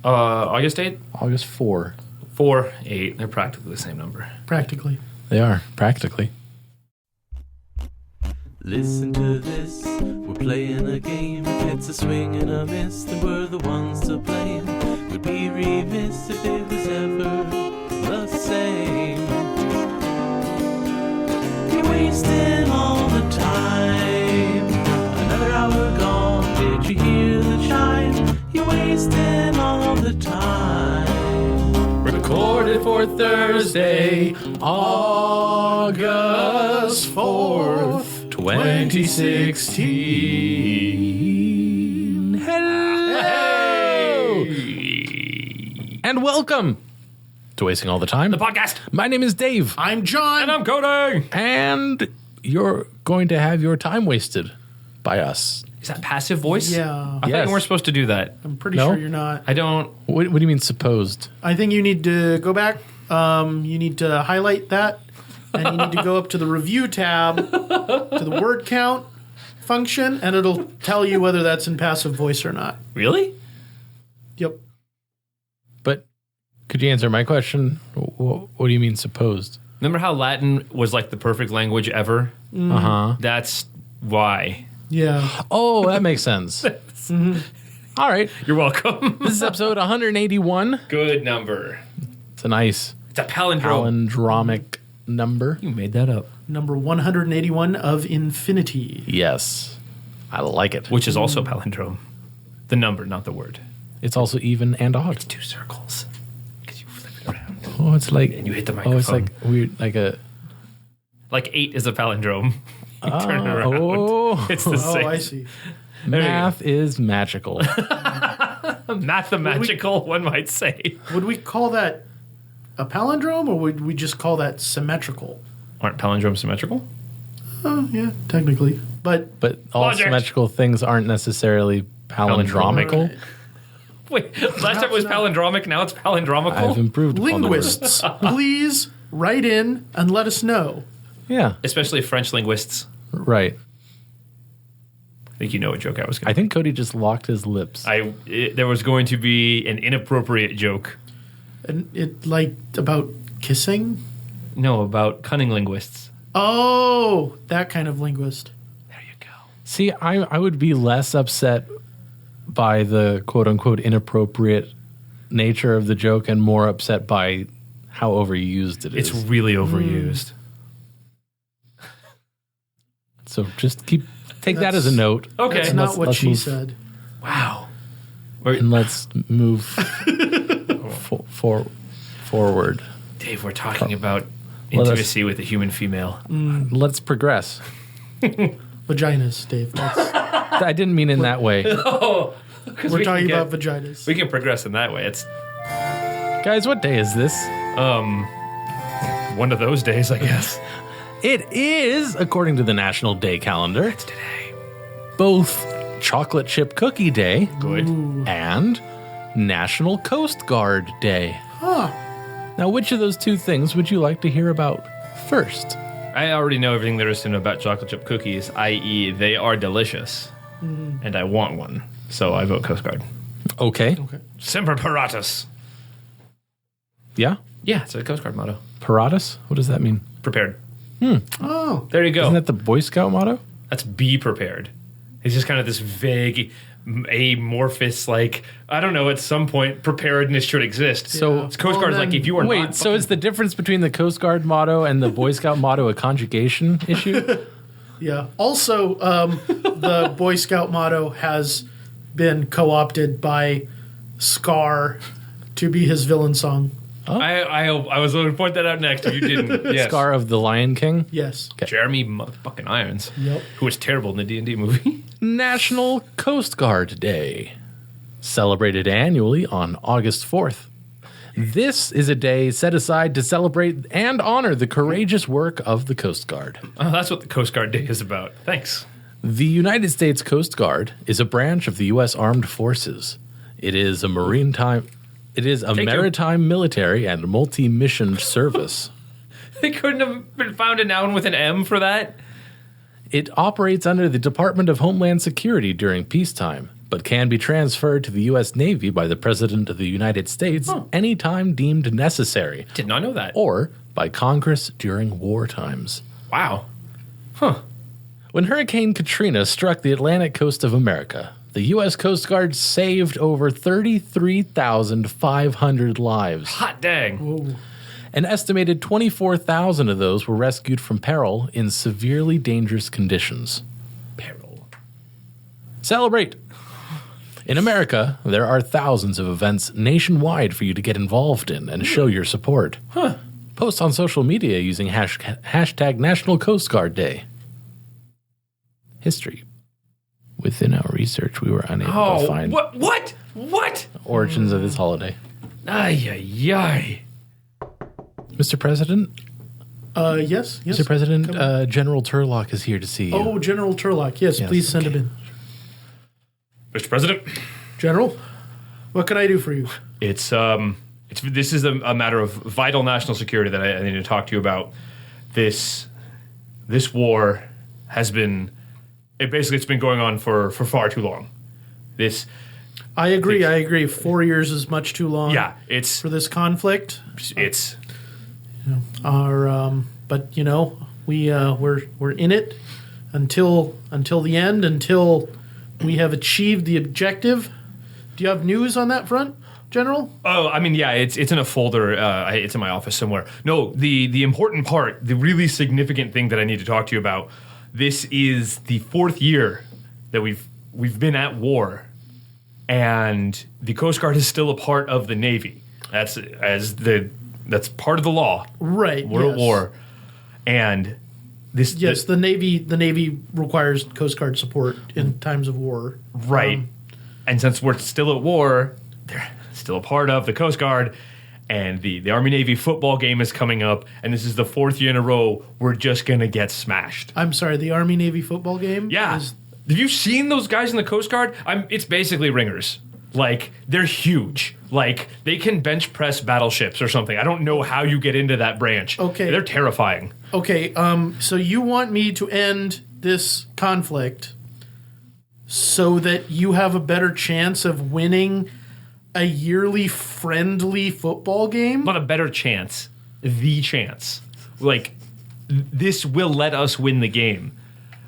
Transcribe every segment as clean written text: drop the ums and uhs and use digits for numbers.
August 8th? August 4. 4, 8. They're practically the same number. Practically. They are, practically. Listen to this, we're playing a game. If it's a swing and a miss, then we're the ones to blame. We'd be remiss if it was ever the same. You're wasting all the time. Another hour gone, did you hear the chime? You're wasting all the time. Recorded for Thursday, August 4th. 2016. Hello! And welcome to Wasting All the Time, The podcast. My name is Dave. I'm John. And I'm Cody. And you're going to have your time wasted by us. Is that passive voice? Yeah. I Yes. think we're supposed to do that. I'm pretty No? sure you're not. I don't. What do you mean supposed? I think you need to go back. You need to highlight that. And you need to go up to the review tab, to the word count function, and it'll tell you whether that's in passive voice or not. Really? Yep. But could you answer my question? What do you mean supposed? Remember how Latin was like the perfect language ever? Uh-huh. That's why. Yeah. Oh, that makes sense. All right. You're welcome. This is episode 181. Good number. It's a nice It's a palindrome. palindromic number. You made that up. Number 181 of infinity. Yes. I like it. Which is also a palindrome. The number, not the word. It's also even and odd. It's 2 circles. Because you flip it around. Oh, it's like And you hit the oh, it's microphone. like weird, like a Like 8 is a palindrome. You turn it around. oh, It's the Oh, same. I see. math is magical. Mathematical, one might say. Would we call that a palindrome, or would we just call that symmetrical? Aren't palindromes symmetrical? Oh, yeah, technically. But But all Logic. symmetrical things aren't necessarily palindromical. Right. Wait, last time it was not. palindromic, now it's palindromical? I've improved upon the word. linguists, please write in and let us know. Yeah, Especially French linguists. right. I think you know what joke I was going I think Cody just locked his lips. There was going to be an inappropriate joke. And it, like, about kissing? No, about cunning linguists. Oh, that kind of linguist. There you go. See, I would be less upset by the quote-unquote inappropriate nature of the joke and more upset by how overused it is. It's really overused. So just take that as a note. Okay. That's not what let's she move- said. Wow. And let's move forward. Dave, we're talking about Let us- intimacy with a human female. Let's progress. Vaginas, Dave. That's, I didn't mean in that way. we're talking about vaginas. We can progress in that way. It's Guys, what day is this? one of those days, I guess. It is, according to the National Day calendar, It's today. both Chocolate Chip Cookie Day Good. and National Coast Guard Day. Huh. Now, which of those two things would you like to hear about first? I already know everything there is to know about chocolate chip cookies, i.e., they are delicious, and I want one. So I vote Coast Guard. Okay. Semper Paratus. Yeah? Yeah, it's a Coast Guard motto. Paratus? What does that mean? Prepared. Oh. There you go. Isn't that the Boy Scout motto? That's be prepared. It's just kind of this vague, amorphous, like, I don't know, at some point, preparedness should exist. So- it's Coast Well, Guard's then- like, if you are Wait, not so is the difference between the Coast Guard motto and the Boy Scout motto a conjugation issue? Yeah. Also, the Boy Scout motto has been co-opted by Scar to be his villain song. I was going to point that out next if you didn't. Yes. Scar of the Lion King? Yes. Jeremy motherfucking Irons, Yep. who was terrible in the D&D movie. National Coast Guard Day, celebrated annually on August 4th. This is a day set aside to celebrate and honor the courageous work of the Coast Guard. Oh, that's what the Coast Guard Day is about. Thanks. The United States Coast Guard is a branch of the U.S. Armed Forces. It is a maritime military and multi-mission service. They couldn't have found a noun with an M for that? It operates under the Department of Homeland Security during peacetime, but can be transferred to the U.S. Navy by the President of the United States anytime deemed necessary, Did not know that. or by Congress during war times. Wow. When Hurricane Katrina struck the Atlantic coast of America, the U.S. Coast Guard saved over 33,500 lives. Hot dang. An estimated 24,000 of those were rescued from peril in severely dangerous conditions. Peril. Celebrate! In America, there are thousands of events nationwide for you to get involved in and show your support. Post on social media using hashtag National Coast Guard Day. History. Within our research, we were unable to find What? origins of this holiday. Ay, ay, ay. Mr. President? Yes. Mr. President, General Turlock is here to see you. Oh, General Turlock. Yes, please send him in. Mr. President, General, what can I do for you? this is a matter of vital national security that I need to talk to you about. This war has been, it's been going on for far too long. I agree. 4 years is much too long. Yeah, for this conflict. It's But we're in it until the end, until we have achieved the objective. Do you have news on that front, General? Oh, I mean, yeah, it's in a folder. It's in my office somewhere. No, the important part, the really significant thing that I need to talk to you about. This is the 4th year that we've been at war, and the Coast Guard is still a part of the Navy. That's part of the law. Right. We're at war, and the Navy requires Coast Guard support in times of war. Right. And since we're still at war, they're still a part of the Coast Guard, and the Army-Navy football game is coming up, and this is the 4th year in a row we're just going to get smashed. I'm sorry, the Army-Navy football game? Yeah. Have you seen those guys in the Coast Guard? It's basically ringers. Like, they're huge. Like, they can bench press battleships or something. I don't know how you get into that branch. Okay. They're terrifying. Okay, so you want me to end this conflict so that you have a better chance of winning a yearly friendly football game? Not a better chance. The chance. Like, this will let us win the game.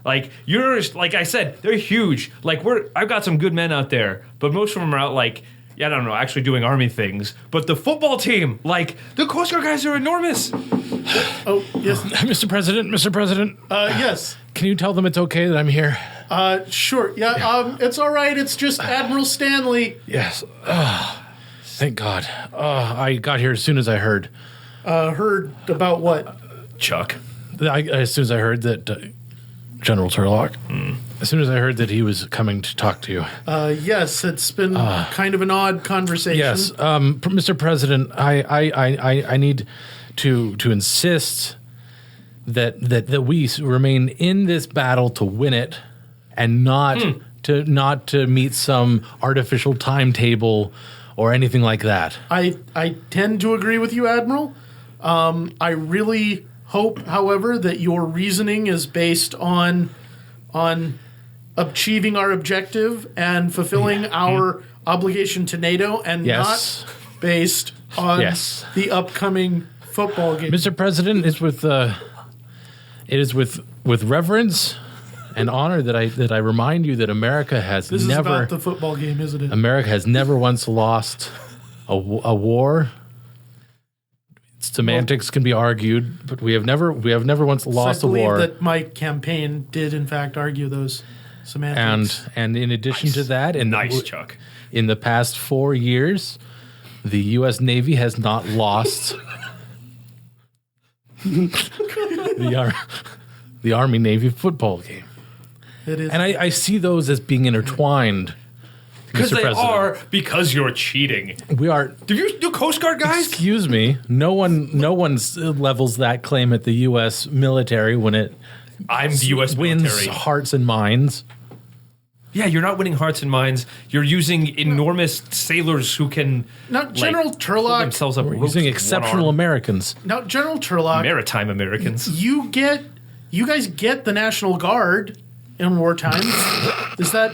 Like, like I said, they're huge. Like, I've got some good men out there, but most of them are out, like, I don't know, actually doing Army things. But the football team, like, the Coast Guard guys are enormous. Oh, yes. Mr. President. Yes. Can you tell them it's okay that I'm here? Sure. Yeah, it's all right. It's just Admiral Stanley. Yes. Thank God. I got here as soon as I heard. Heard about what? Chuck. As soon as I heard that General Turlock, as soon as I heard that he was coming to talk to you. Yes, it's been kind of an odd conversation. Yes, Mr. President, I need to insist that we remain in this battle to win it, and not to meet some artificial timetable or anything like that. I tend to agree with you, Admiral. I really hope, however, that your reasoning is based on achieving our objective and fulfilling our obligation to NATO, and not based on the upcoming football game. Mr. President, it is with reverence and honor that I remind you that America has this never. This is about the football game, isn't it? America has never once lost a war. Semantics can be argued, but we have never once lost a war. I believe that my campaign did in fact argue those semantics. And in addition to that, Chuck. In the past 4 years, the U.S. Navy has not lost the Army-Navy football game. It is, and I see those as being intertwined. Because Mr. they President. are, because you're cheating. We are. Do Coast Guard guys? Excuse me. No one levels that claim at the U.S. military when it. I'm the U.S. wins military. Hearts and minds. Yeah, you're not winning hearts and minds. You're using enormous sailors who can. Now, General Turlock, themselves up. We're using exceptional Americans. Now, General Turlock, Maritime Americans. You guys get the National Guard in wartime. Is that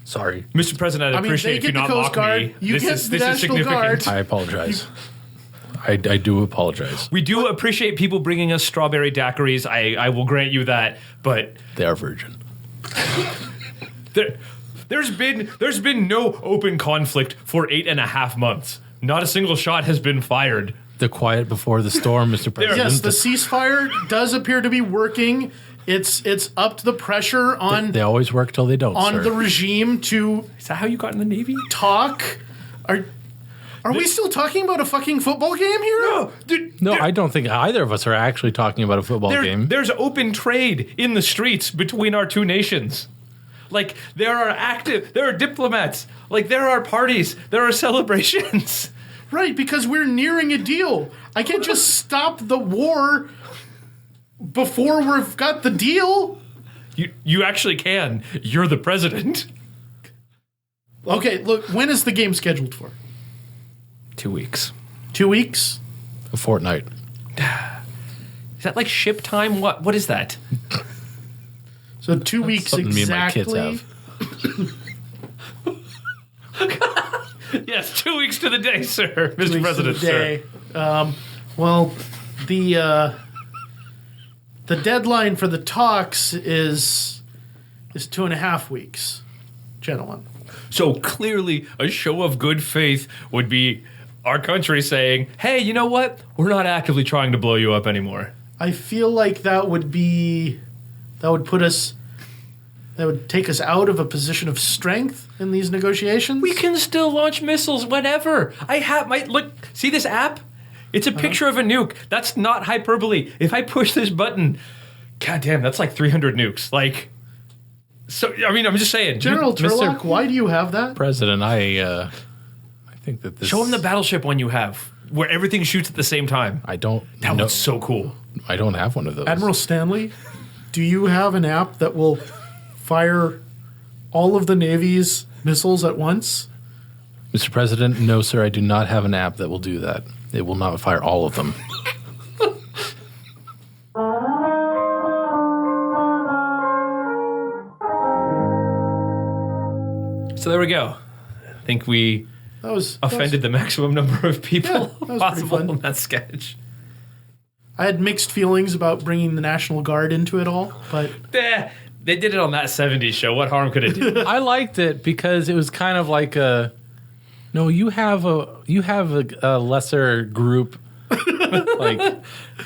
Sorry. Mr. President, I'd I mean, appreciate they if you get the not Coast mock Guard, me. you This get is the National significant. Guard. I apologize. I do apologize. We do appreciate people bringing us strawberry daiquiris. I will grant you that, but They are virgin. there's been no open conflict for 8.5 months. Not a single shot has been fired. The quiet before the storm, Mr. President. Yes, the ceasefire does appear to be working. It's upped the pressure on They always work till they don't, sir. the regime to Is that how you got in the Navy? talk. Are we still talking about a fucking football game here? No, dude, No, I don't think either of us are actually talking about a football game. There's open trade in the streets between our two nations. Like, there are diplomats. Like, there are parties. There are celebrations. Right, because we're nearing a deal. I can't just stop the war before we've got the deal. You actually can. You're the president. Okay, look, when is the game scheduled for? 2 weeks. 2 weeks? A fortnight. Is that like ship time? What is that? So 2 weeks Something me and my exactly. kids have. Yes, 2 weeks to the day, sir, 2 Mr. weeks to President, the day. Well, the deadline for the talks is 2.5 weeks, gentlemen. So clearly, a show of good faith would be our country saying, hey, you know what? We're not actively trying to blow you up anymore. I feel like that would take us out of a position of strength in these negotiations. We can still launch missiles whenever. I have my look. See this app? It's a picture of a nuke. That's not hyperbole. If I push this button, goddamn, that's like 300 nukes. Like, so I mean, I'm just saying. General Mr. Turlock, why do you have that? President, I think that this... Show him the battleship one you have, where everything shoots at the same time. I don't That know. looks so cool. I don't have one of those. Admiral Stanley, do you have an app that will fire all of the Navy's missiles at once? Mr. President, no, sir, I do not have an app that will do that. It will not fire all of them. So there we go. I think we That was offended the maximum number of people Yeah, that was pretty possible fun. in that sketch. I had mixed feelings about bringing the National Guard into it all, but They did it on that 70s show. What harm could it do? I liked it because it was kind of like a... No, you have a lesser group. Like,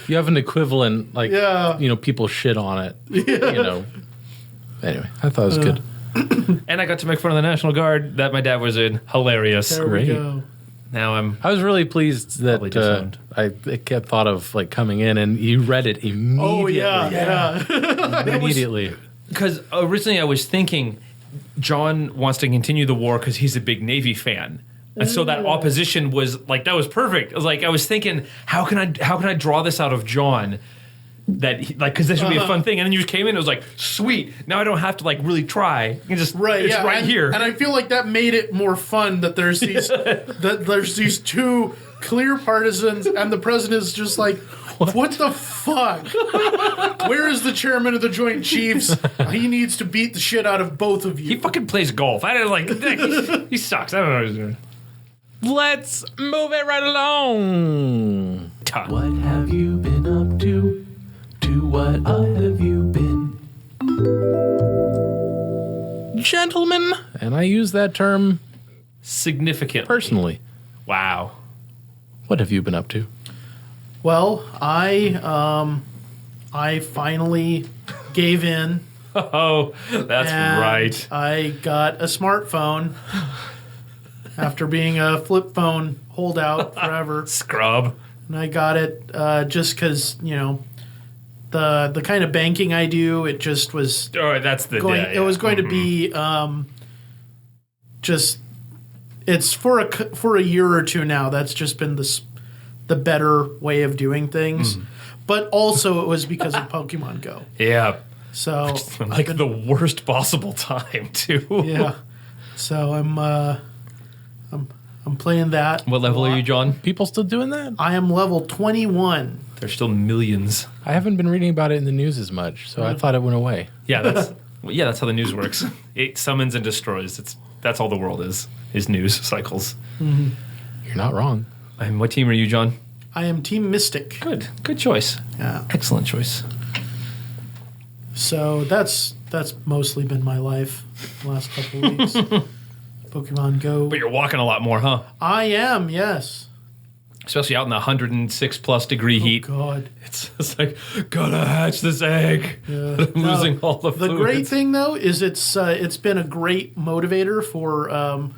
you have an equivalent, like, Yeah. people shit on it. Anyway, I thought it was good. And I got to make fun of the National Guard that my dad was in. Hilarious. there Great. we go. Now I'm I was really pleased that Probably disowned. I kept thought of like coming in and you read it immediately. Oh yeah. Immediately. because originally I was thinking John wants to continue the war because he's a big Navy fan. And so that opposition was like, that was perfect. I was thinking, how can I draw this out of John? That because this would be a fun thing, and then you just came in. And it was like, sweet. Now I don't have to like really try. You can just Right, It's yeah, right and, here. and I feel like that made it more fun that there's these that there's these two clear partisans, and the president is just like, what the fuck? Where is the chairman of the Joint Chiefs? He needs to beat the shit out of both of He you. fucking plays golf. I don't like. He sucks. I don't know what he's doing. Let's move it right along. What have you been up to? To what have you been? Gentlemen, and I use that term Significant. personally. Wow. What have you been up to? Well, I finally gave in. Oh, that's and right. I got a smartphone after being a flip phone holdout forever. Scrub. And I got it just because, the kind of banking I do, it just was Oh, that's the going. day. It was going to be just. It's for a year or two now. That's just been the better way of doing things. But also, it was because of Pokemon Go. Yeah. So Like the worst possible time too. yeah. So I'm playing that. What level are you, John? People still doing that? I am level 21. There's still millions. I haven't been reading about it in the news as much, so I thought it went away. Yeah, Well, yeah, that's how the news works. It summons and destroys. That's all the world is news cycles. You're not wrong. And what team are you, John? I am Team Mystic. Good choice. Yeah. Excellent choice. So that's mostly been my life the last couple of weeks. Pokemon Go. But you're walking a lot more, huh? I am, yes. Especially out in the 106 plus degree heat. God. It's just like, gotta hatch this egg. Yeah. I'm losing all the The fluids. great thing, though, is it's been a great motivator for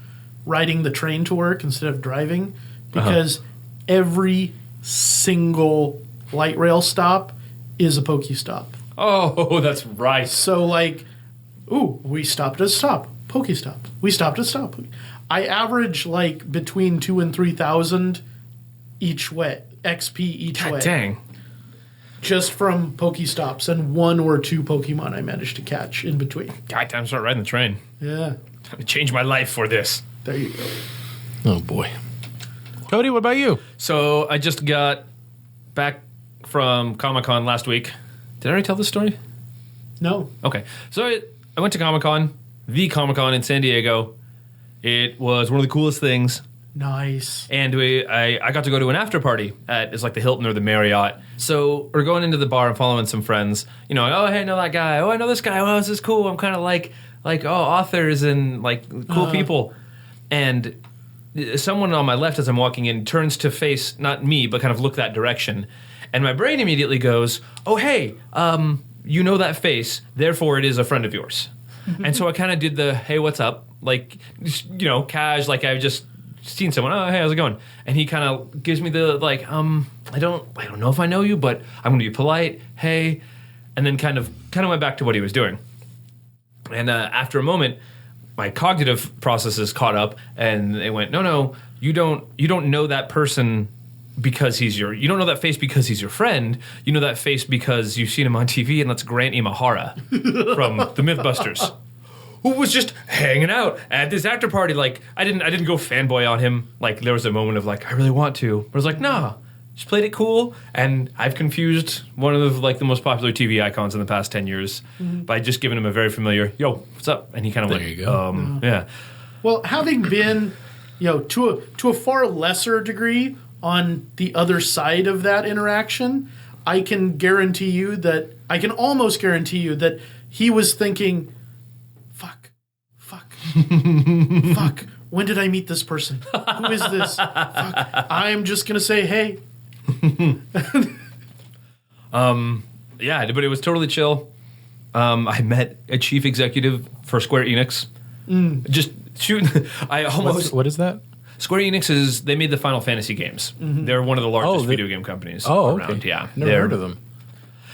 riding the train to work instead of driving, because every single light rail stop is a Pokestop. Oh, that's right. So, like, we stopped at a stop, Pokestop. We stopped at a stop. I average, like, between 2,000 and 3,000 each way, XP each way. God dang. Just from Pokestops and 1 or 2 Pokemon I managed to catch in between. God, time to start riding the train. Yeah. Time to change my life for this. There you go. Oh, boy. Cody, what about you? So I just got back from Comic-Con last week. Did I already tell this story? No. Okay. So I went to Comic-Con, the Comic-Con in San Diego. It was one of the coolest things. Nice. And I got to go to an after party it's like the Hilton or the Marriott. So we're going into the bar and following some friends. You know, oh, hey, I know that guy. Oh, I know this guy. Oh, this is cool. I'm kind of like authors and like cool people. And someone on my left as I'm walking in turns to face, not me, but kind of look that direction. And my brain immediately goes, oh, hey, you know that face. Therefore, it is a friend of yours. And so I kind of did the, hey, what's up? Like, you know, cash, like I've just seen someone, oh, hey, how's it going? And he kind of gives me the, like, I don't know if I know you, but I'm going to be polite, hey, and then kind of went back to what he was doing. And after a moment, my cognitive processes caught up, and they went, no, you don't know that person because you don't know that face because he's your friend. You know that face because you've seen him on TV, and that's Grant Imahara from the Mythbusters, who was just hanging out at this after party. Like, I didn't go fanboy on him. Like, there was a moment of like, I really want to. But I was like, nah, just played it cool. And I've confused one of the most popular TV icons in the past 10 years by just giving him a very familiar, yo, what's up? And he kind of There you go. Yeah. Well, having been, to a far lesser degree on the other side of that interaction, I can almost guarantee you that he was thinking, fuck, when did I meet this person? Who is this? Fuck, I'm just going to say, hey. Yeah, but it was totally chill. I met a chief executive for Square Enix. Just shooting. I almost. What is that? Square Enix they made the Final Fantasy games. They're one of the largest video game companies around. Okay. Yeah, Never heard of them.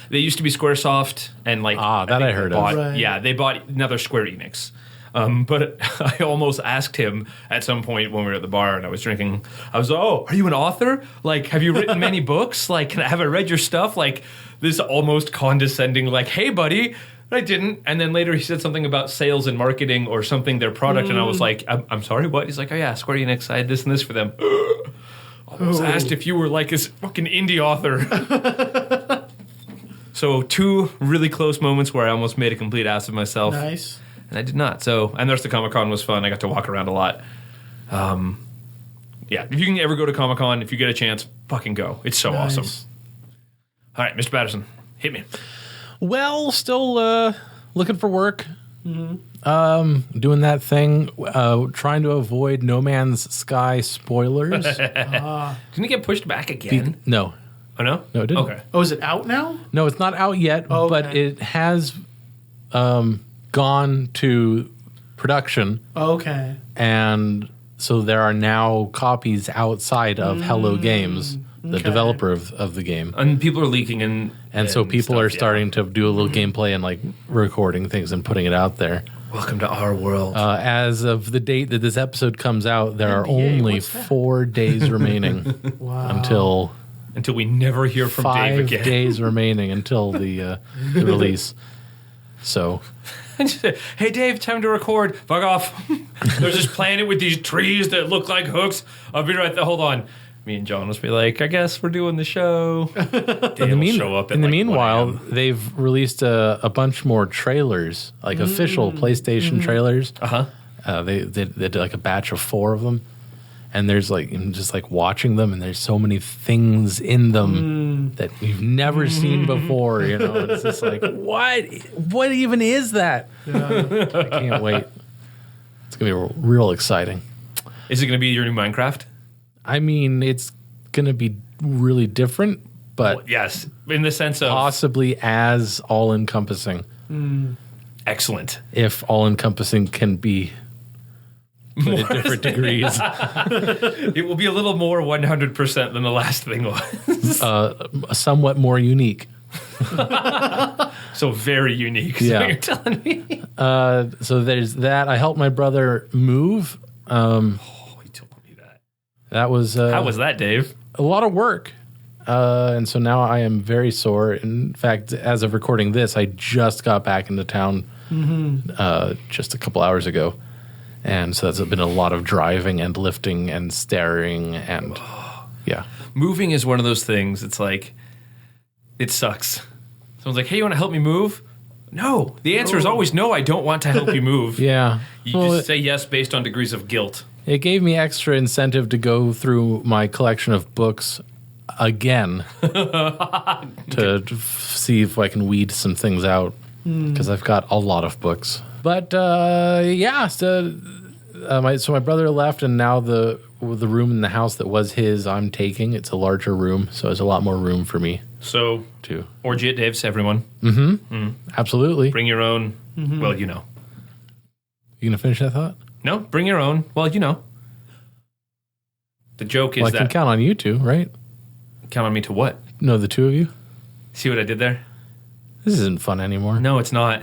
They used to be SquareSoft, and like that I heard of. Right. Yeah, they bought another Square Enix. But I almost asked him at some point when we were at the bar and I was drinking. I was, oh, are you an author? Like, have you written many books? Like, have I read your stuff? Like, this almost condescending, like, hey, buddy. I didn't. And then later he said something about sales and marketing or something, their product. And I was like, I'm sorry, what? He's like, oh, yeah, Square Enix, I had this and this for them. Almost asked if you were like this fucking indie author. So 2 really close moments where I almost made a complete ass of myself. Nice. And I did not. So, and the rest of Comic-Con was fun. I got to walk around a lot. Yeah, if you can ever go to Comic-Con, if you get a chance, fucking go. It's so Nice. awesome. All right, Mr. Patterson, hit me. Well, still looking for work. Doing that thing, trying to avoid No Man's Sky spoilers. Didn't it get pushed back again? No. Oh, no? No, it didn't. Okay. Oh, is it out now? No, it's not out yet, Okay. but it has gone to production. Okay. And so there are now copies outside of Hello Games, the okay. developer of the game. And people are leaking And so people stuff, are starting to do a little gameplay and like recording things and putting it out there. Welcome to our world. As of the date that this episode comes out, there are NDA, only what's that? 4 days remaining Wow. Until we never hear from Dave 5 again. days remaining until the release. So Hey, Dave, time to record. Fuck off. There's this planet with these trees that look like hooks. I'll be right there. Hold on. Me and John will be like, I guess we're doing the show. Dave will show up. In the at, like, meanwhile, 1 a.m. they've released a bunch more trailers, like official PlayStation trailers. They did like a batch of 4 of them, and there's like just like watching them, and there's so many things in them that we've never seen before. You know, it's just like what even is that? I can't wait. It's gonna be real exciting. Is it going to be your new Minecraft? I mean, it's gonna be really different, but Well, yes, in the sense of possibly as all encompassing. excellent. If all encompassing can be put at different degrees. It will be a little more 100% than the last thing was. Somewhat more unique. So very unique. Is Yeah. what you're telling me. So there's that. I helped my brother move. Oh, you told me that. That was How was that, Dave? a lot of work. And so now I am very sore. In fact, as of recording this, I just got back into town just a couple hours ago. And so that's been a lot of driving and lifting and staring and yeah. Moving is one of those things. It's like, it sucks. Someone's like, hey, you want to help me move? No. The answer is always no, I don't want to help you move. Yeah. You Well, just say yes based on degrees of guilt. it gave me extra incentive to go through my collection of books again to see if I can weed some things out because I've got a lot of books. But yeah, so my brother left, and now the room in the house that was his, I'm taking. It's a larger room, so there's a lot more room for me So, too. orgy at Dave's, everyone. Absolutely. Bring your own, well, you know. You gonna finish that thought? No, bring your own, well, you know. The joke is Well, I can that, count on you two, right? count on me to what? No, the two of you. See what I did there? This isn't fun anymore, No, it's not.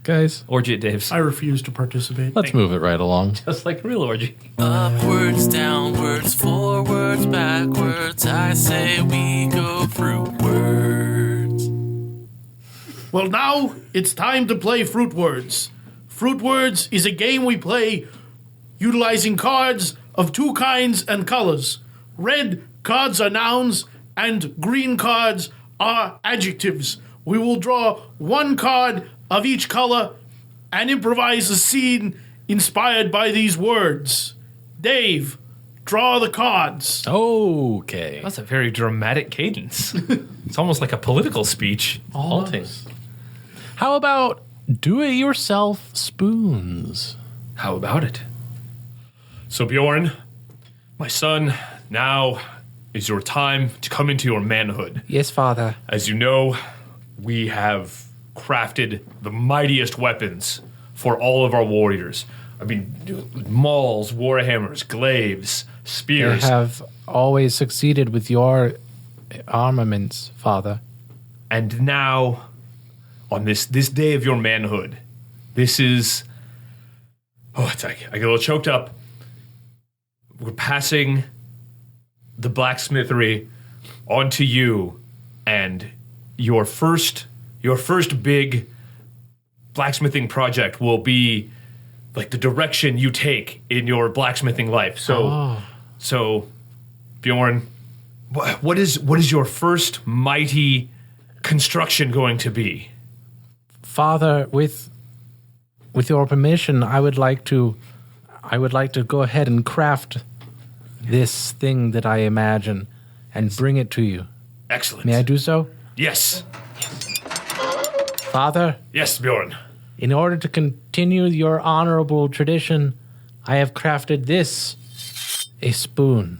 guys. Orgy at Dave's. I refuse to participate. Let's move it right along. Just like a real orgy. Upwards, downwards, forwards, backwards. I say we go fruitwards. Well, now it's time to play Fruit Words. Fruit Words is a game we play utilizing cards of 2 kinds and colors. Red cards are nouns, and green cards are adjectives. We will draw 1 card of each color and improvise a scene inspired by these words. Dave, draw the cards. Okay. That's a very dramatic cadence. It's almost like a political speech. Halting. How about do-it-yourself spoons? How about it? So, Bjorn, my son, now is your time to come into your manhood. Yes, Father. As you know, we have crafted the mightiest weapons for all of our warriors. I mean, mauls, warhammers, glaives, I spears. have always succeeded with your armaments, Father. And now, on this day of your manhood, this is... Oh, it's like, I get a little choked up. We're passing the blacksmithery onto you, and your first big blacksmithing project will be like the direction you take in your blacksmithing life. So Bjorn, what is your first mighty construction going to be? Father, with your permission, I would like to go ahead and craft this thing that I imagine and bring it to you. Excellent. May I do so? Yes. Father, Yes, Bjorn. in order to continue your honorable tradition, I have crafted this, a spoon.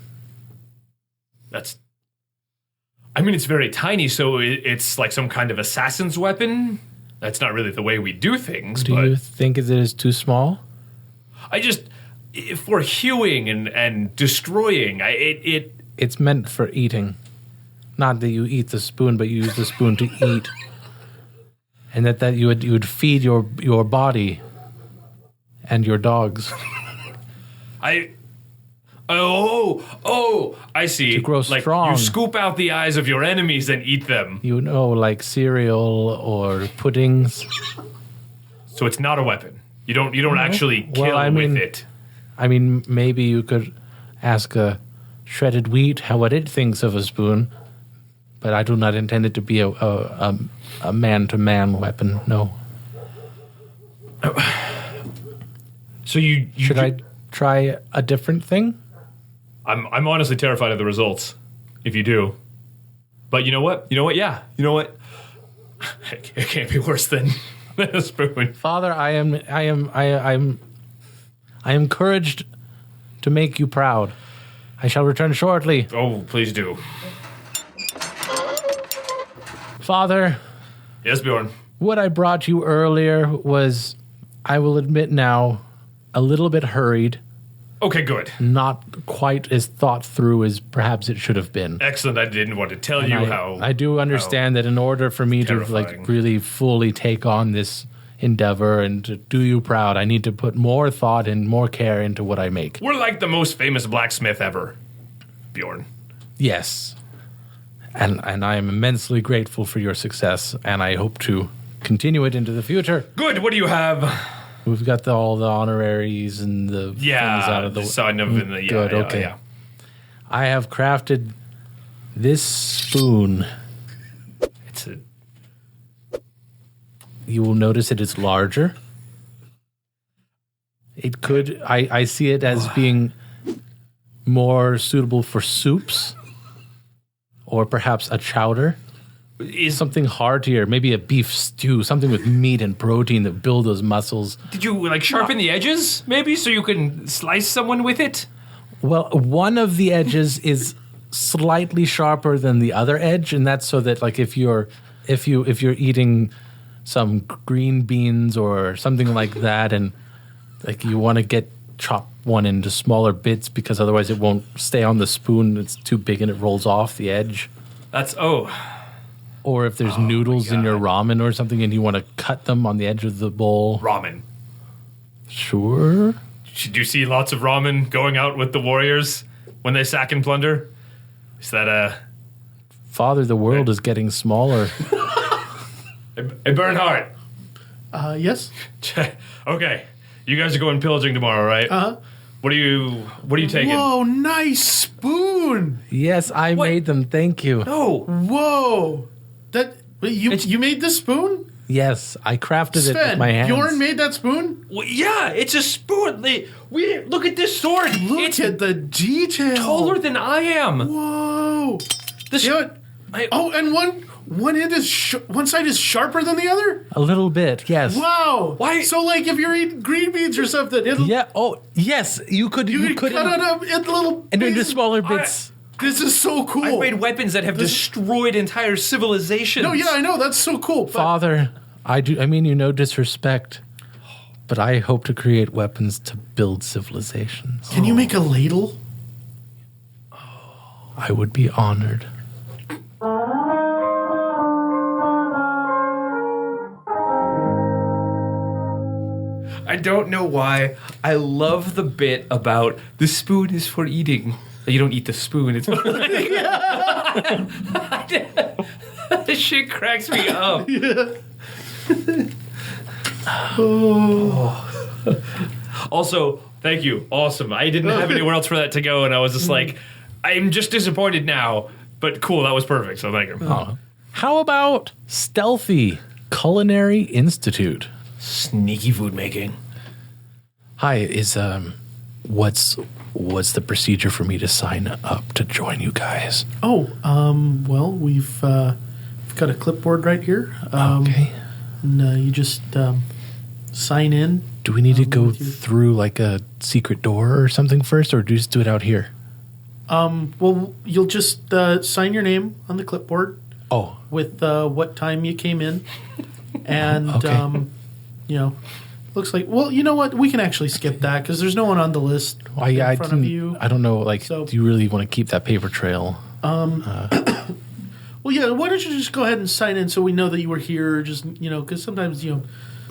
It's very tiny, so it's like some kind of assassin's weapon. That's not really the way we do things, Do but you think it is too small? for hewing and destroying, It's meant for eating. Not that you eat the spoon, but you use the spoon to eat. And that you would feed your body and your dogs. I see. To grow like strong. You scoop out the eyes of your enemies and eat them. You know, like cereal or puddings. So it's not a weapon. You don't actually kill Well, I mean- with it. I mean, maybe you could ask a shredded wheat, what it thinks of a spoon, but I do not intend it to be a man-to-man weapon, no. So you Should I try a different thing? I'm honestly terrified of the results if you do. But you know what? Yeah. You know what? It can't be worse than a spoon. Father, I am encouraged to make you proud. I shall return shortly. Oh, please do. Father, Yes, Bjorn. what I brought you earlier was, I will admit now, a little bit hurried, Okay, good. not quite as thought through as perhaps it should have been. Excellent. I didn't want to tell you how. I do understand that in order for me to terrifying. really fully take on this endeavor and to do you proud, I need to put more thought and more care into what I make. We're like the most famous blacksmith ever, Bjorn. Yes. And I am immensely grateful for your success, and I hope to continue it into the future. Good. What do you have? We've got all the honoraries and the things out of the son of the. Yeah, Good, yeah, okay. Yeah. I have crafted this spoon. It's a. You will notice it is larger. It could, I see it as being more suitable for soups or perhaps a chowder. Is Something heartier, maybe a beef stew, something with meat and protein that build those muscles. Did you like sharpen the edges maybe so you can slice someone with it? Well, one of the edges is slightly sharper than the other edge, and that's so that like if you're eating some green beans or something like that, and like you want to chop one into smaller bits because otherwise it won't stay on the spoon. It's too big and it rolls off the edge. That's Or if there's noodles in your ramen or something and you want to cut them on the edge of the bowl. ramen. Sure. Do you see lots of ramen going out with the warriors when they sack and plunder? Is that Father, the world is getting smaller. Hey, Bernhardt. Yes. Okay, you guys are going pillaging tomorrow, right? Uh-huh. What are you taking? Whoa, nice spoon. Yes, I made them. Thank you. No. Whoa. That you made this spoon? Yes, I crafted it with Sven, my hands. Bjorn made that spoon? Well, yeah, it's a spoon. We look at this sword. Look it's at the detail. taller than I am. Whoa. This, You know what? And one end is one side is sharper than the other? A little bit, yes. Wow. Why- So like if you're eating green beans or something, it'll Yeah. Oh, yes. You could. you could cut it up into little and into pieces. smaller bits. This is so cool. I've made weapons that have destroyed entire civilizations. No, yeah, I know. That's so cool. But Father, I mean you no disrespect, but I hope to create weapons to build civilizations. can you make a ladle? I would be honored. I don't know why. I love the bit about the spoon is for eating. You don't eat the spoon. It's this shit cracks me up. Also, thank you. Awesome. I didn't have anywhere else for that to go, and I was just like, I'm just disappointed now. But cool, that was perfect. So thank you. How about Stealthy Culinary Institute? Sneaky food making. Hi, is what's the procedure for me to sign up to join you guys? Oh, well, we've got a clipboard right here. Okay. And you just sign in. Do we need to go through like a secret door or something first, or do you just do it out here? Well, you'll just sign your name on the clipboard Oh, with what time you came in. And, Okay. looks like, well, you know what? We can actually skip that because there's no one on the list in front of you. I don't know. Like, So- do you really want to keep that paper trail? Well, yeah, why don't you just go ahead and sign in so we know that you were here? Just, because sometimes,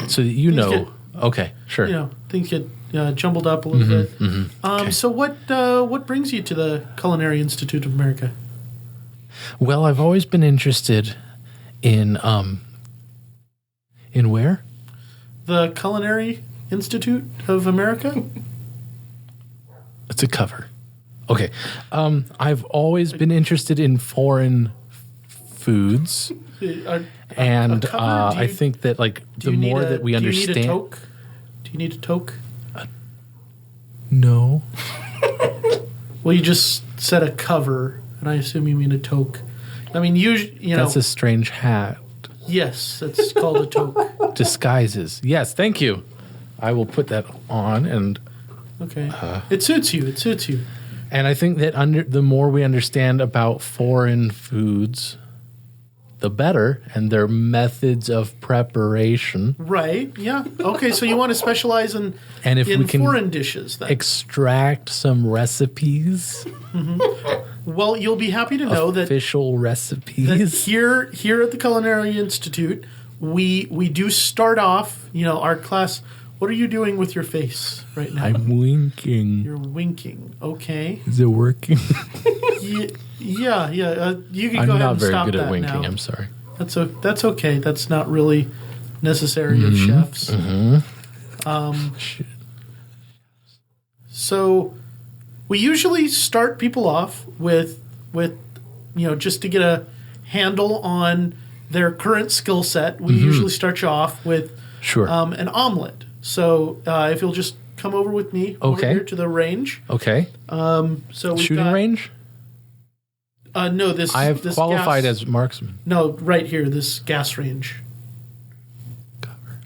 So that you know. get- Okay, sure. things get jumbled up a little bit. So what brings you to the Culinary Institute of America? Well, I've always been interested in where? The Culinary Institute of America? It's a cover. Okay. I've always been interested in foreign foods. And I think that the more that we understand. Do you need a toque? Do you need a toque? No. Well, you just said a cover, and I assume you mean a toque. I mean, you know. That's a strange hat. Yes, it's called a toque. Disguises. Yes, thank you. I will put that on, and okay, it suits you. It suits you. And I think that the more we understand about foreign foods, the better, and their methods of preparation. Right. Yeah. Okay. So you want to specialize in we can foreign dishes, then? Extract some recipes. Well, you'll be happy to know official that recipes here at the Culinary Institute, we do start off. Our class. What are you doing with your face right now? I'm winking. You're winking. Okay. Is it working? Yeah. You can I'm go ahead not and very stop good that at winking. now. I'm sorry. That's okay. That's not really necessary of chefs. So we usually start people off with just to get a handle on their current skill set. We usually start you off with an omelet. So if you'll just come over with me over here to the range. Okay. So we've shooting got, range? No, this I have this qualified gas, as marksman. No, right here, this gas range.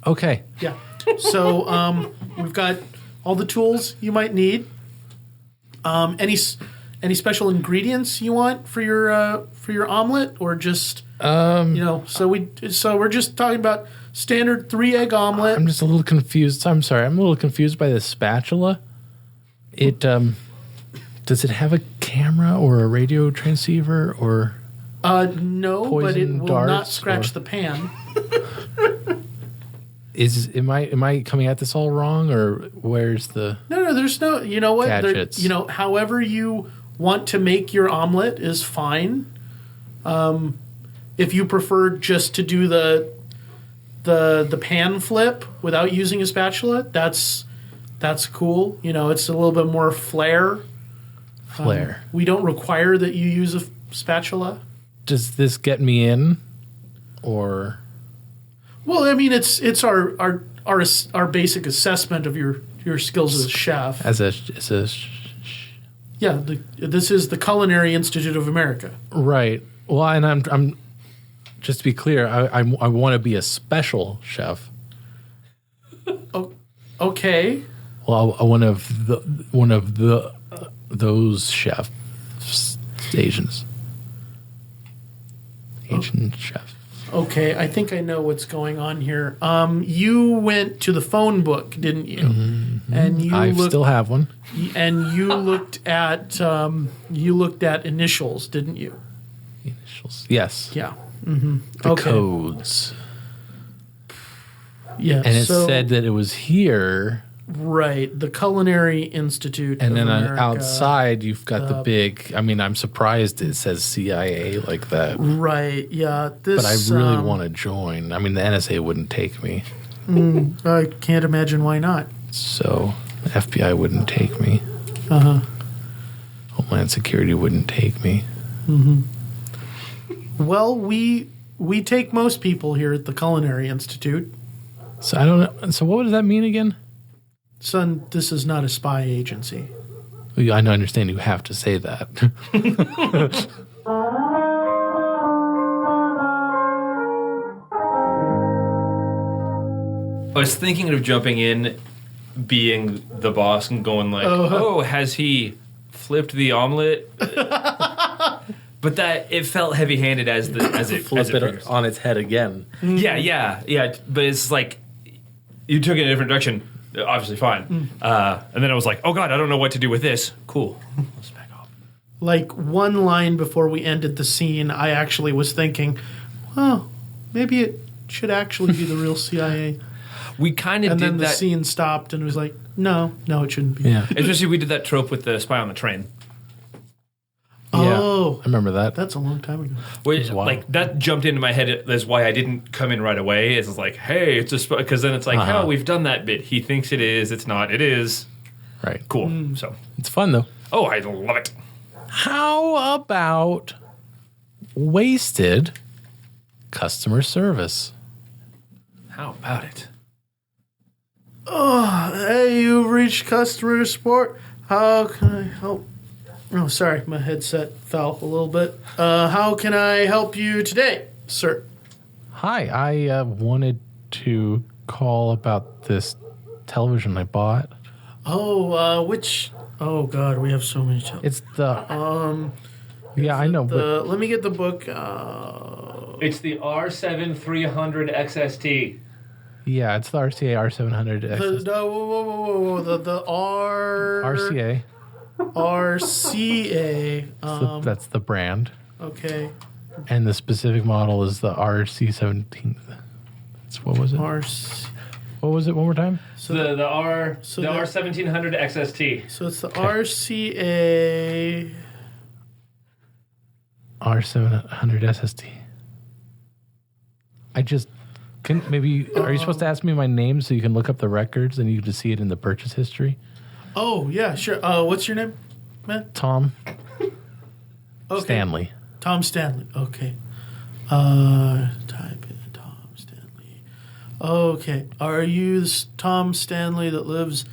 Okay. Yeah. So we've got all the tools you might need. Any special ingredients you want for your omelet, or just So we're just talking about standard 3-egg omelet. I'm just a little confused. I'm sorry. I'm a little confused by the spatula. It does it have a camera or a radio transceiver or no, but it will not scratch the pan. Am I coming at this all wrong, or where's the No, there's no, you know what? gadgets? However you want to make your omelet is fine. If you prefer just to do the pan flip without using a spatula, that's cool. It's a little bit more flair. We don't require that you use a spatula. Does this get me in, or? Well, I mean, it's our basic assessment of your skills as a chef. Yeah, this is the Culinary Institute of America. Right. Well, and I'm just to be clear, I want to be a special chef. Oh, okay. Well, one of those chefs, Asian chef. Okay, I think I know what's going on here. You went to the phone book, didn't you? Mm-hmm. And I still have one. And you looked at initials, didn't you? Initials. Yes. Yeah. Mm-hmm. The codes. Yeah. And it said that it was here. Right, the Culinary Institute and of then America. Outside, you've got the big. I mean, I'm surprised it says CIA like that. Right, yeah. But I really want to join. I mean, the NSA wouldn't take me. I can't imagine why not. So, the FBI wouldn't take me. Homeland Security wouldn't take me. Well, we take most people here at the Culinary Institute. So I don't know. So what does that mean again? Son, this is not a spy agency. Well, I understand you have to say that. I was thinking of jumping in, being the boss, and going like, "Oh, has he flipped the omelet?" But that it felt heavy-handed as it Flip it on its head again. Yeah. But it's like you took it in a different direction. Obviously, fine. And then I was like, "Oh God, I don't know what to do with this." Cool. Let's back up. Like one line before we ended the scene, I actually was thinking, "Well, maybe it should actually be the real CIA." We kind of did that. And then the scene stopped, and it was like, "No, it shouldn't be." Yeah. Especially we did that trope with the spy on the train. Oh, I remember that. That's a long time ago. Which, like that jumped into my head. That's why I didn't come in right away. It's like, hey, it's a spy, because then it's like, oh, we've done that bit. He thinks it is. It's not. It is. Right. Cool. So it's fun though. Oh, I love it. How about wasted customer service? How about it? Hey, you've reached customer support. How can I help? Oh, sorry, my headset fell a little bit. How can I help you today, sir? Hi, I wanted to call about this television I bought. Oh, which? Oh God, we have so many. It's the yeah, I know, but Let me get the book. It's the R7 300 XST. yeah, it's the RCA R700 XS. Whoa. The RCA. RCA. That's the brand, Okay. and the specific model is the RC17. What was it? What was it? One more time. So The the R1700 XST. so it's the RCA. R700 SST. I just can maybe. Are you supposed to ask me my name so you can look up the records and you can see it in the purchase history? Oh yeah, sure. What's your name, man? Tom Okay. Stanley. Tom Stanley. Okay. Type in Tom Stanley. Okay. Are you this Tom Stanley that lives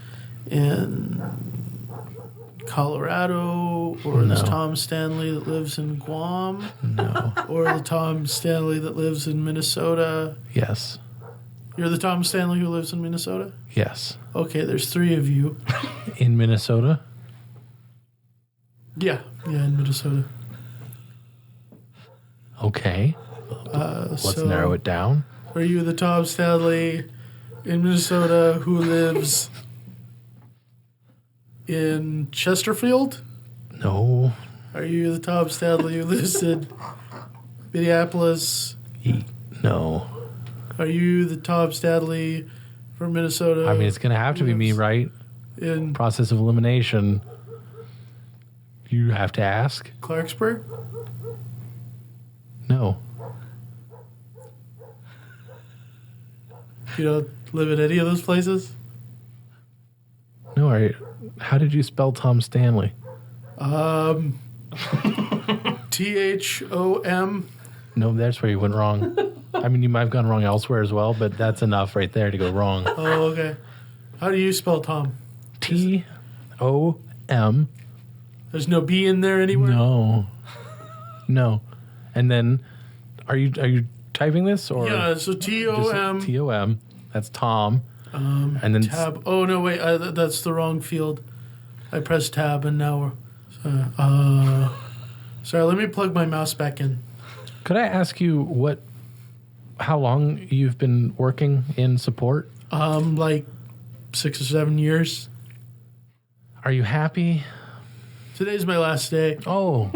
in Colorado, or this No. Tom Stanley that lives in Guam, No. or the Tom Stanley that lives in Minnesota? Yes. You're the Tom Stanley who lives in Minnesota? Yes. Okay, there's 3 of you. In Minnesota. Yeah, in Minnesota. Okay. Let's so narrow it down. Are you the Tom Stanley in Minnesota who lives in Chesterfield? No. Are you the Tom Stanley who lives in Minneapolis? No. Are you the Tom Stanley from Minnesota? I mean, it's going to have to be me, right? In Process of elimination. You have to ask. Clarksburg? No. You don't live in any of those places? No. How did you spell Tom Stanley? THOM. No, that's where you went wrong. I mean, you might have gone wrong elsewhere as well, but that's enough right there to go wrong. Oh, okay. How do you spell Tom? TOM. There's no B in there anywhere? No. And then, are you typing this or? Yeah, so TOM. TOM. That's Tom. And then Tab. Oh, no, wait. That's the wrong field. I pressed tab and now we're. Sorry, let me plug my mouse back in. could I ask you how long you've been working in support? Like 6 or 7 years. Are you happy? Today's my last day. Oh,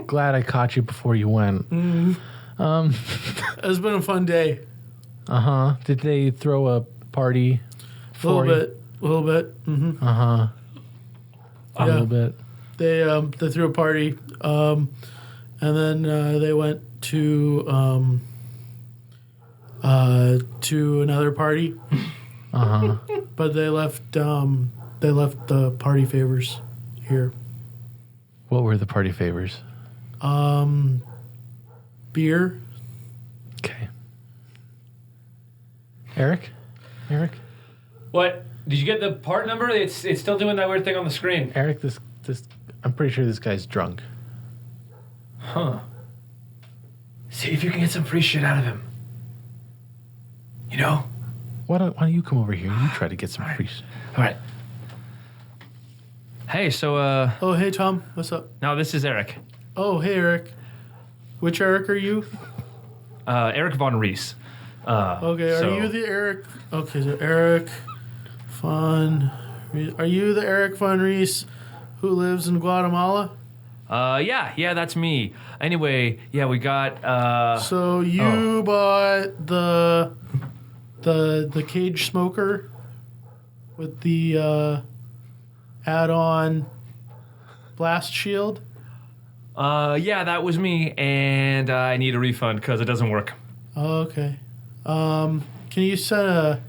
glad I caught you before you went. It's been a fun day. Did they throw a party A little bit. Mm-hmm. A little bit. They threw a party, and then they went to another party. But they left the party favors here. What were the party favors? Beer. Okay. Eric? What? Did you get the part number? It's still doing that weird thing on the screen. Eric, this I'm pretty sure this guy's drunk. Huh. See if you can get some free shit out of him. You know? Why don't you come over here? You try to get some free shit. All right. Hey, so, Oh, hey, Tom. What's up? now this is Eric. Oh, hey, Eric. Which Eric are you? Eric Von Rees. Okay, are you the Eric? Okay, so Eric Von Rees. Are you the Eric Von Rees who lives in Guatemala? Yeah, that's me. Anyway, yeah, we got, So you bought the cage smoker with the add-on blast shield? yeah, that was me, and I need a refund because it doesn't work. Okay. Can you set a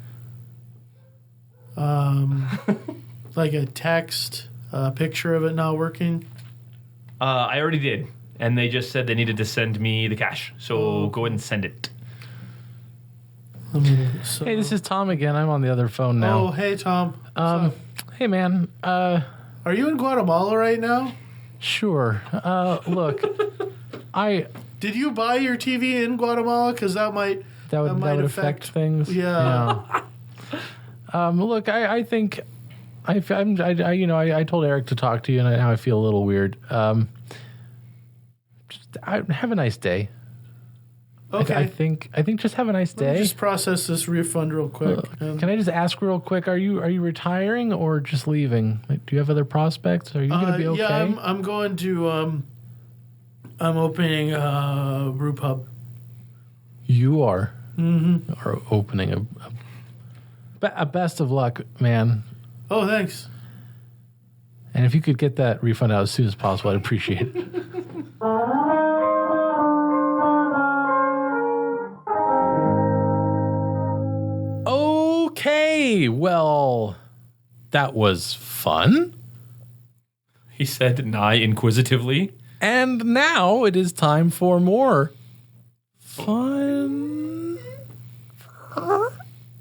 like a text a picture of it not working? I already did, and they just said they needed to send me the cash. So go ahead and send it. Hey, this is Tom again. I'm on the other phone now. Oh, hey, Tom. Hey, man. Are you in Guatemala right now? Sure. Look, Did you buy your TV in Guatemala? Because that would affect things. Yeah. Look, I think I told Eric to talk to you, and now I feel a little weird. Have a nice day. Okay. I think just have a nice Let me day. just process this refund real quick. Can I just ask real quick? Are you retiring or just leaving? Like, do you have other prospects? Are you going to be okay? Yeah, I'm going to. I'm opening a brew pub. You are. Mm-hmm. Are opening a best of luck, man. Oh, thanks. And if you could get that refund out as soon as possible, I'd appreciate it. Okay, well, that was fun. He said, nigh inquisitively. And now it is time for more fun.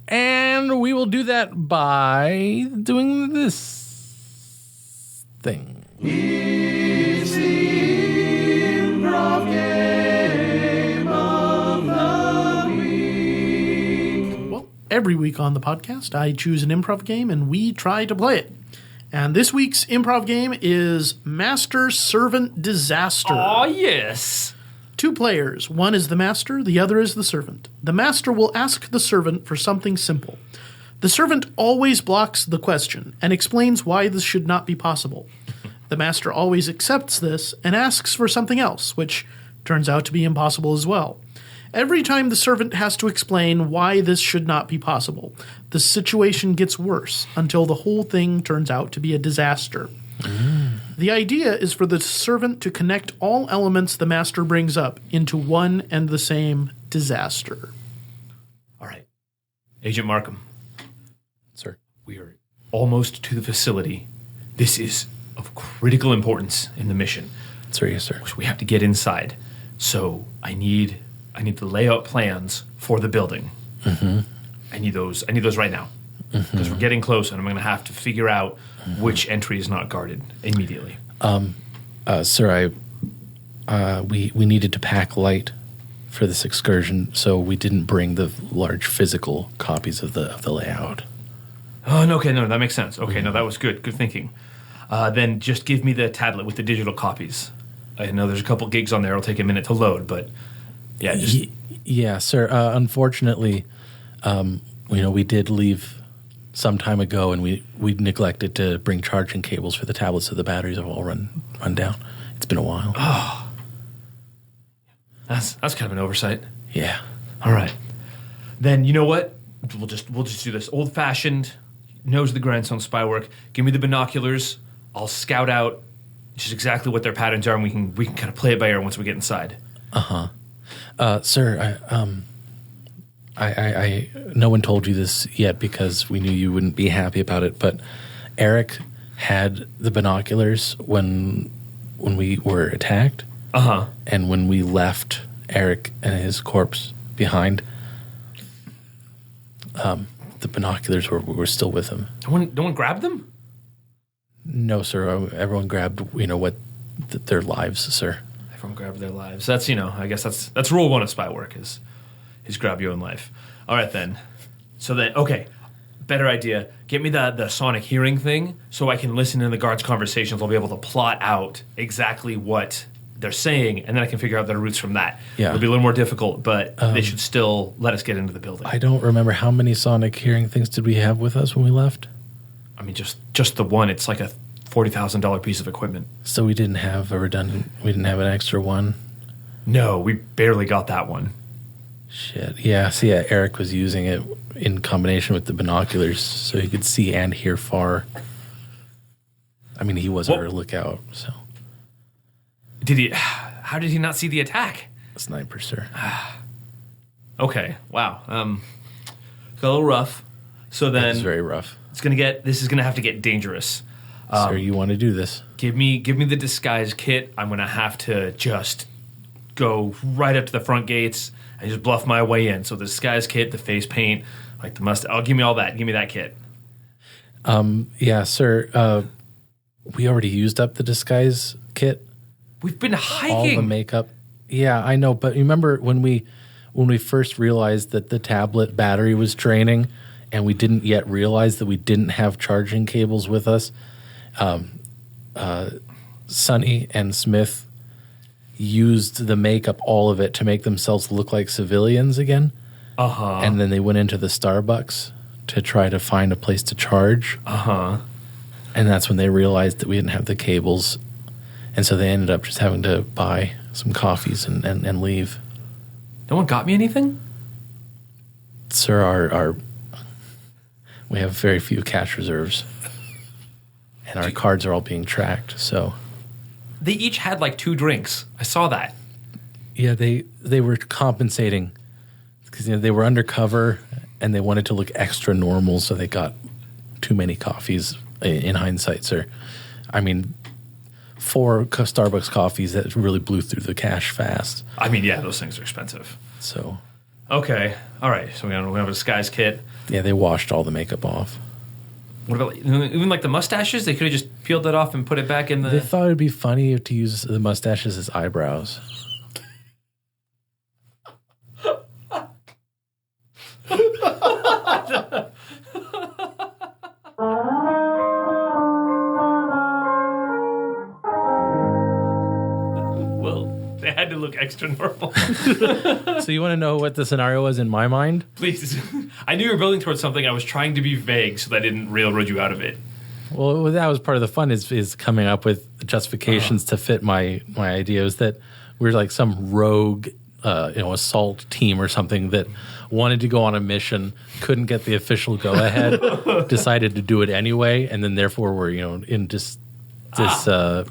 And we will do that by doing this thing. It's the improv game of the week. Well, every week on the podcast, I choose an improv game and we try to play it. And this week's improv game is Master Servant Disaster. Oh, yes. 2 players. One is the master, the other is the servant. The master will ask the servant for something simple. The servant always blocks the question and explains why this should not be possible. The master always accepts this and asks for something else, which turns out to be impossible as well. Every time the servant has to explain why this should not be possible, the situation gets worse until the whole thing turns out to be a disaster. The idea is for the servant to connect all elements the master brings up into one and the same disaster. All right. Agent Markham, Sir. we are almost to the facility. This is of critical importance in the mission. Sir, yes, sir. So we have to get inside. So I need the layout plans for the building. Mm-hmm. I need those right now. Because we're getting close, and I'm going to have to figure out which entry is not guarded immediately. Sir, we needed to pack light for this excursion, so we didn't bring the large physical copies of the layout. Oh, no, okay, no, that makes sense. Okay, no, that was good. Good thinking. Then just give me the tablet with the digital copies. I know there's a couple gigs on there. It'll take a minute to load, but yeah, just... Yeah, sir. Unfortunately, we did leave some time ago, and we neglected to bring charging cables for the tablets, so the batteries have all run down. It's been a while. Oh, that's kind of an oversight. Yeah. All right, then you know what? We'll just do this old fashioned, nose of the grindstone spy work. Give me the binoculars. I'll scout out just exactly what their patterns are, and we can kind of play it by ear once we get inside. Sir, I no one told you this yet because we knew you wouldn't be happy about it, but Eric had the binoculars when we were attacked. And when we left Eric and his corpse behind, the binoculars were still with him. No one grabbed them? No, sir. Everyone grabbed, their lives, sir. Everyone grabbed their lives. That's, I guess that's rule 1 of spy work is grab your own life. All right, then. So then, okay, better idea. Get me the sonic hearing thing so I can listen in the guards' conversations. I'll be able to plot out exactly what they're saying, and then I can figure out their routes from that. Yeah. It'll be a little more difficult, but they should still let us get into the building. I don't remember how many sonic hearing things did we have with us when we left? I mean, just the one. It's like a $40,000 piece of equipment. So we didn't have we didn't have an extra one? No, we barely got that one. Shit. Yeah, see, Eric was using it in combination with the binoculars so he could see and hear far. I mean, he was our lookout, so. How did he not see the attack? Sniper, sir. Okay, wow. Got a little rough. So then It's very rough. this is gonna have to get dangerous. Sir, you want to do this? Give me the disguise kit. I'm gonna have to just go right up to the front gates and just bluff my way in. So the disguise kit, the face paint, like the mustache. Give me all that. Give me that kit. Yeah, sir. We already used up the disguise kit. We've been All hiking. the makeup. Yeah, I know. But remember when we first realized that the tablet battery was draining, and we didn't yet realize that we didn't have charging cables with us. Sonny and Smith used the makeup, all of it, to make themselves look like civilians again. And then they went into the Starbucks to try to find a place to charge. And that's when they realized that we didn't have the cables. And so they ended up just having to buy some coffees and leave. No one got me anything? Sir, our we have very few cash reserves. And our cards are all being tracked, so... They each had like 2 drinks. I saw that. Yeah, they were compensating because they were undercover and they wanted to look extra normal, so they got too many coffees. In hindsight, sir, I mean, 4 Starbucks coffees that really blew through the cash fast. I mean, yeah, those things are expensive. So, Okay, all right. So we have a disguise kit. yeah, they washed all the makeup off. What about even like the mustaches? They could have just peeled that off and put it back in They the. thought it'd be funny to use the mustaches as eyebrows. Well, they had to look extra normal. So you want to know what the scenario was in my mind? Please, I knew you were building towards something. I was trying to be vague so that I didn't railroad you out of it. Well, that was part of the fun is coming up with justifications to fit my ideas that we're like some rogue, assault team or something that wanted to go on a mission, couldn't get the official go ahead, decided to do it anyway, and then therefore were in Disarray.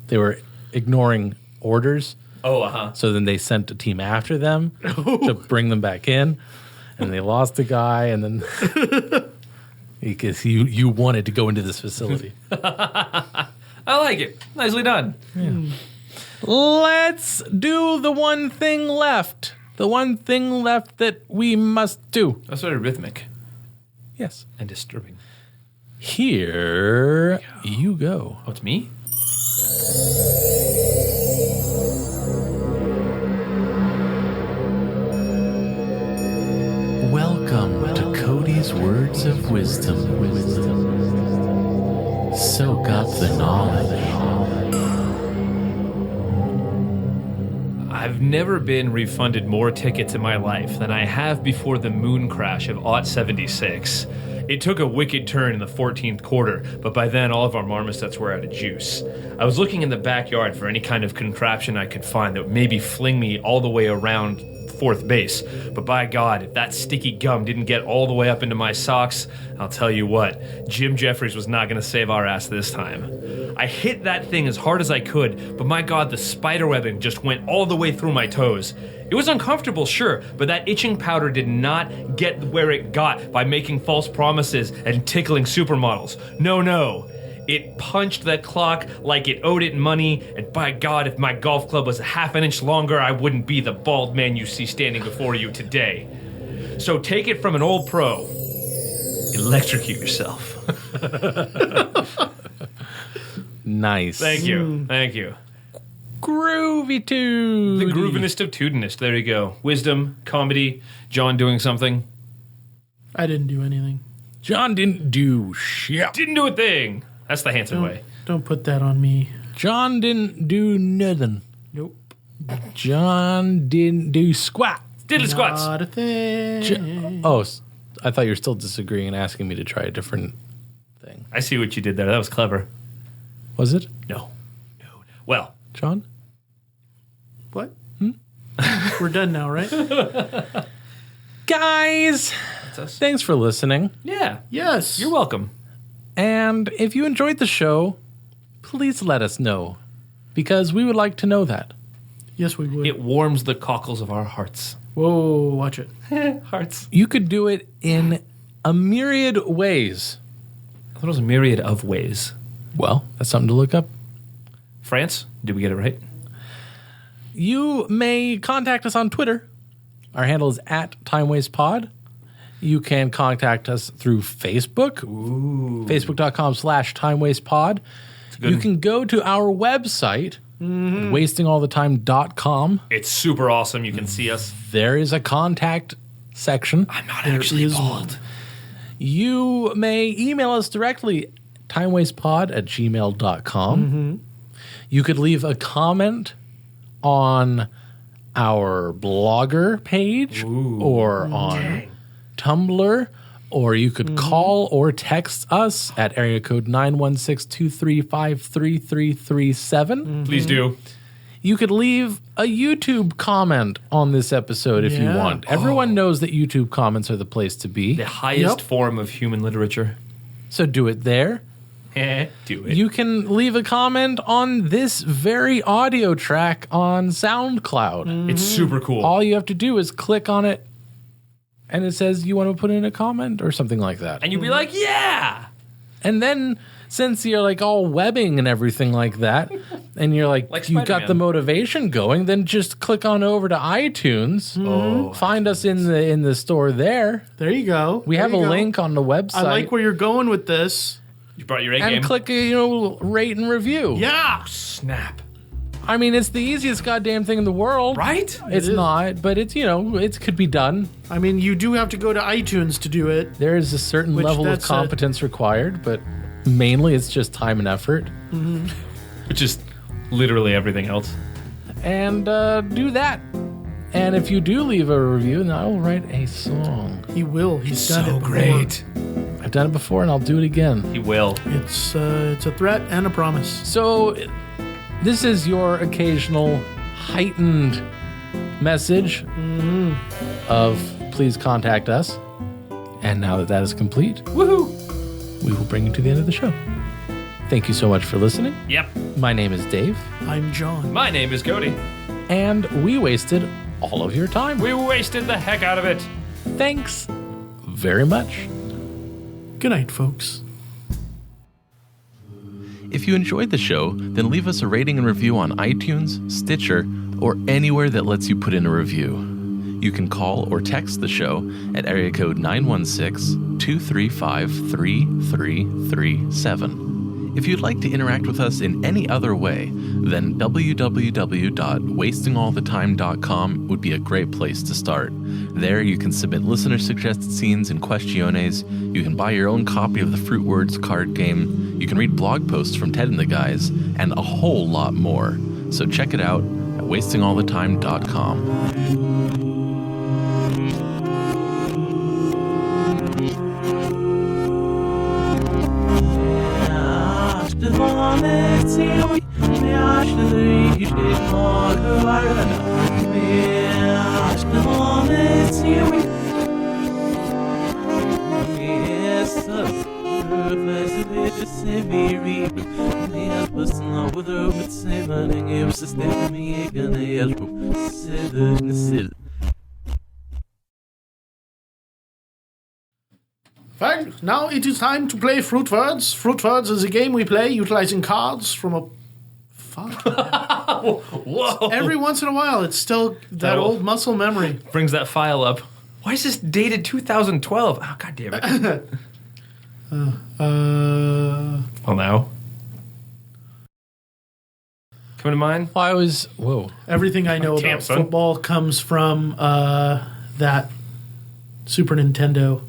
they were ignoring orders. Oh, So then they sent a team after them to bring them back in, and they lost the guy, and then because you wanted to go into this facility. I like it. Nicely done. Let's do the one thing left. The one thing left that we must do. That's sort of rhythmic Yes. and disturbing. Here you go. Oh, it's me? Welcome to Cody's Words of Wisdom. Soak up the knowledge. I've never been refunded more tickets in my life than I have before the moon crash of Aught 76. It took a wicked turn in the 14th quarter, but by then all of our marmosets were out of juice. I was looking in the backyard for any kind of contraption I could find that would maybe fling me all the way around fourth base, but by God, if that sticky gum didn't get all the way up into my socks, I'll tell you what, Jim Jeffries was not going to save our ass this time. I hit that thing as hard as I could, but my God, the spider webbing just went all the way through my toes. It was uncomfortable, sure, but that itching powder did not get where it got by making false promises and tickling supermodels. No. It punched that clock like it owed it money, and by God, if my golf club was a half an inch longer, I wouldn't be the bald man you see standing before you today. So take it from an old pro. Electrocute yourself. Nice. Thank you. Thank you. Groovy too. The groovinest of tudinist. There you go. Wisdom, comedy, John doing something. I didn't do anything. John didn't do shit. Didn't do a thing. That's the Hanson way. Don't put that on me. John didn't do nothing. Nope. John didn't do squat. Diddly squats. Not a thing. I thought you were still disagreeing and asking me to try a different thing. I see what you did there. That was clever. Was it, No. Well, John? What? We're done now, right? Guys, that's us. thanks for listening. Yeah. Yes. You're welcome. And if you enjoyed the show, please let us know, because we would like to know that. Yes, we would. It warms the cockles of our hearts. Whoa, watch it. Hearts. You could do it in a myriad ways. thought it was a myriad of ways. Well, that's something to look up. France? Did we get it right? You may contact us on Twitter. Our handle is @TimeWastePod. You can contact us through Facebook, facebook.com/TimeWastePod. You can go to our website, wastingallthetime.com. It's super awesome. You can see us. There is a contact section. I'm not actually bald. You may email us directly, timewastepod@gmail.com. You could leave a comment on our Blogger page or on Tumblr, or you could call or text us at area code 916-235-3337. Please do. You could leave a YouTube comment on this episode if you Yeah. want. Everyone knows that YouTube comments are the place to be, The highest form of human literature. so do it there. Do it. You can leave a comment on this very audio track on SoundCloud. It's super cool. All you have to do is click on it, and it says you want to put in a comment or something like that. And you'd be like, yeah. And then, since you're like all webbing and everything like that, and you're like you got Spider-Man. the motivation going, then just click on over to iTunes. Find us in the store there. There you go. We There have a you go. link on the website. I like where you're going with this. You brought your A and game. click rate and review. Yeah. Snap. I mean, it's the easiest goddamn thing in the world. Right? It's is. not, but it's it could be done. I mean, you do have to go to iTunes to do it. There is a certain Which level of that's competence required, but mainly it's just time and effort. Which is literally everything else. And do that. And if you do leave a review, then I will write a song. He will. He's done it So before. great. I've done it before, and I'll do it again. He will. It's a threat and a promise. So this is your occasional heightened message of please contact us. And now that is complete, Woohoo. we will bring you to the end of the show. Thank you so much for listening. Yep. My name is Dave, I'm John. My name is Cody. and we wasted all of your time. We wasted the heck out of it. Thanks very much. Good night, folks. If you enjoyed the show, then leave us a rating and review on iTunes, Stitcher, or anywhere that lets you put in a review. You can call or text the show at area code 916-235-3337. If you'd like to interact with us in any other way, then www.wastingallthetime.com would be a great place to start. There you can submit listener-suggested scenes and questiones, you can buy your own copy of the Fruit Words card game, you can read blog posts from Ted and the guys, and a whole lot more. So check it out at wastingallthetime.com. Fine. Now it is time to play Fruit Words. Fruit Words is a game we play utilizing cards from a... Fuck. Whoa. Every once in a while, it's still that Oh. old muscle memory. Brings that file up. Why is this dated 2012? Oh, God damn it. Well, now. Coming to mind? Well, I was... Whoa. Everything I know Damn, about son. football comes from that Super Nintendo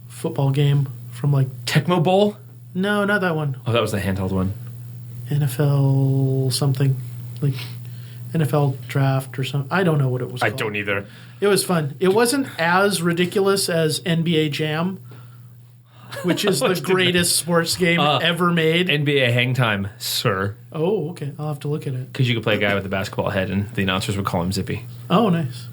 football game from like... Tecmo Bowl? No, not that one. Oh, that was the handheld one. NFL something. Like NFL draft or something. I don't know what it was I called. don't either. It was fun. It wasn't as ridiculous as NBA Jam, which is the greatest sports game ever made. NBA Hang Time, sir. Oh, okay. I'll have to look at it. Because you could play a guy with a basketball head and the announcers would call him Zippy. Oh, nice.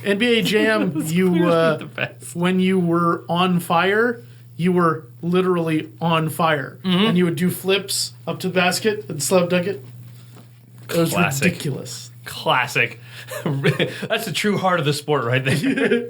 NBA Jam, you the best. when you were on fire, you were literally on fire. And you would do flips up to the basket and slam dunk it. It was Classic. ridiculous. Classic. That's the true heart of the sport right there.